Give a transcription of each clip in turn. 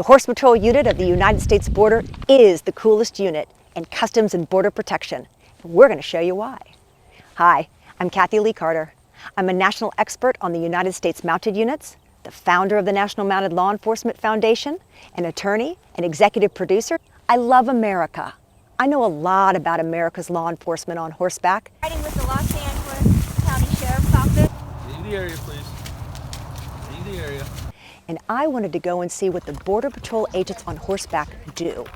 The Horse Patrol unit of the United States border is the coolest unit in Customs and Border Protection. We're going to show you why. Hi, I'm Kathy Lee Carter. I'm a national expert on the United States mounted units, the founder of the National Mounted Law Enforcement Foundation, an attorney, an executive producer. I love America. I know a lot about America's law enforcement on horseback. Riding with the Los Angeles County Sheriff's Office. Leave the area, please. Leave the area. And I wanted to go and see what the Border Patrol agents on horseback do.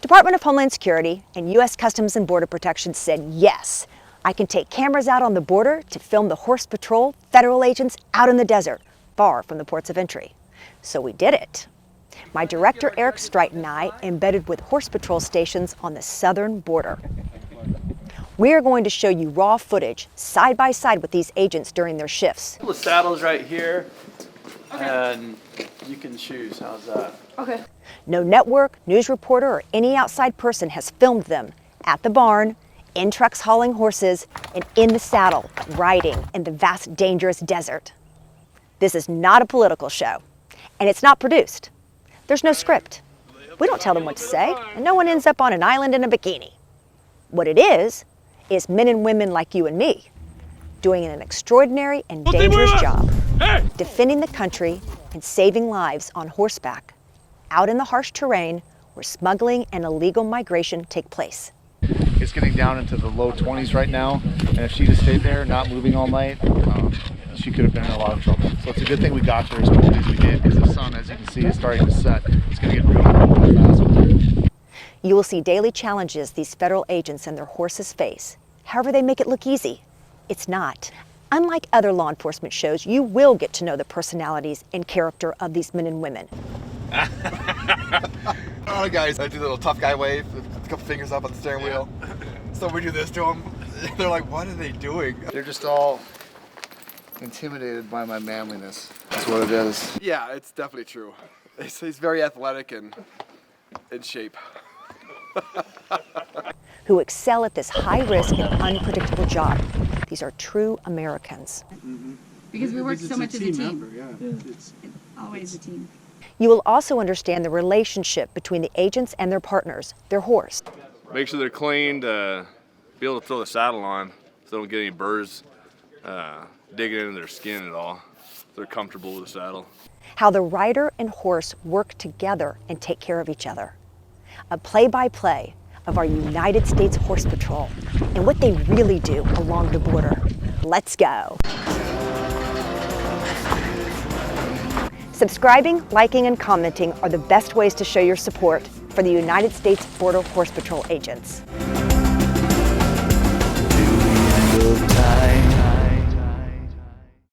Department of Homeland Security and U.S. Customs and Border Protection said, yes, I can take cameras out on the border to film the Horse Patrol federal agents out in the desert, far from the ports of entry. So we did it. My director, Eric Streit and I, embedded with Horse Patrol stations on the southern border. We are going to show you raw footage, side by side with these agents during their shifts. The saddle's right here, and you can choose. How's that? Okay. No network, news reporter, or any outside person has filmed them at the barn, in trucks hauling horses, and in the saddle, riding in the vast, dangerous desert. This is not a political show, and it's not produced. There's no script. We don't tell them what to say, and no one ends up on an island in a bikini. What it is men and women like you and me, doing an extraordinary and dangerous job, defending the country and saving lives on horseback, out in the harsh terrain where smuggling and illegal migration take place. It's getting down into the low 20s right now, and if she just stayed there, not moving all night, she could have been in a lot of trouble. So it's a good thing we got there as quickly as we did, because the sun, as you can see, is starting to set. It's going to get really fast. You will see daily challenges these federal agents and their horses face. However, they make it look easy. It's not. Unlike other law enforcement shows, you will get to know the personalities and character of these men and women. A lot of guys do the little tough guy wave, a couple fingers up on the steering wheel. So we do this to them. They're like, what are they doing? They're just all intimidated by my manliness. That's what it is. Yeah, it's definitely true. He's very athletic and in shape. Who excel at this high-risk and unpredictable job. These are true Americans. Because we work so much as a team. Member, yeah. It's always a team. You will also understand the relationship between the agents and their partners, their horse. Make sure they're cleaned, be able to throw the saddle on so they don't get any burrs digging into their skin at all. So they're comfortable with the saddle. How the rider and horse work together and take care of each other. A play-by-play of our United States Horse Patrol and what they really do along the border. Let's go. Subscribing, liking, and commenting are the best ways to show your support for the United States Border Horse Patrol agents.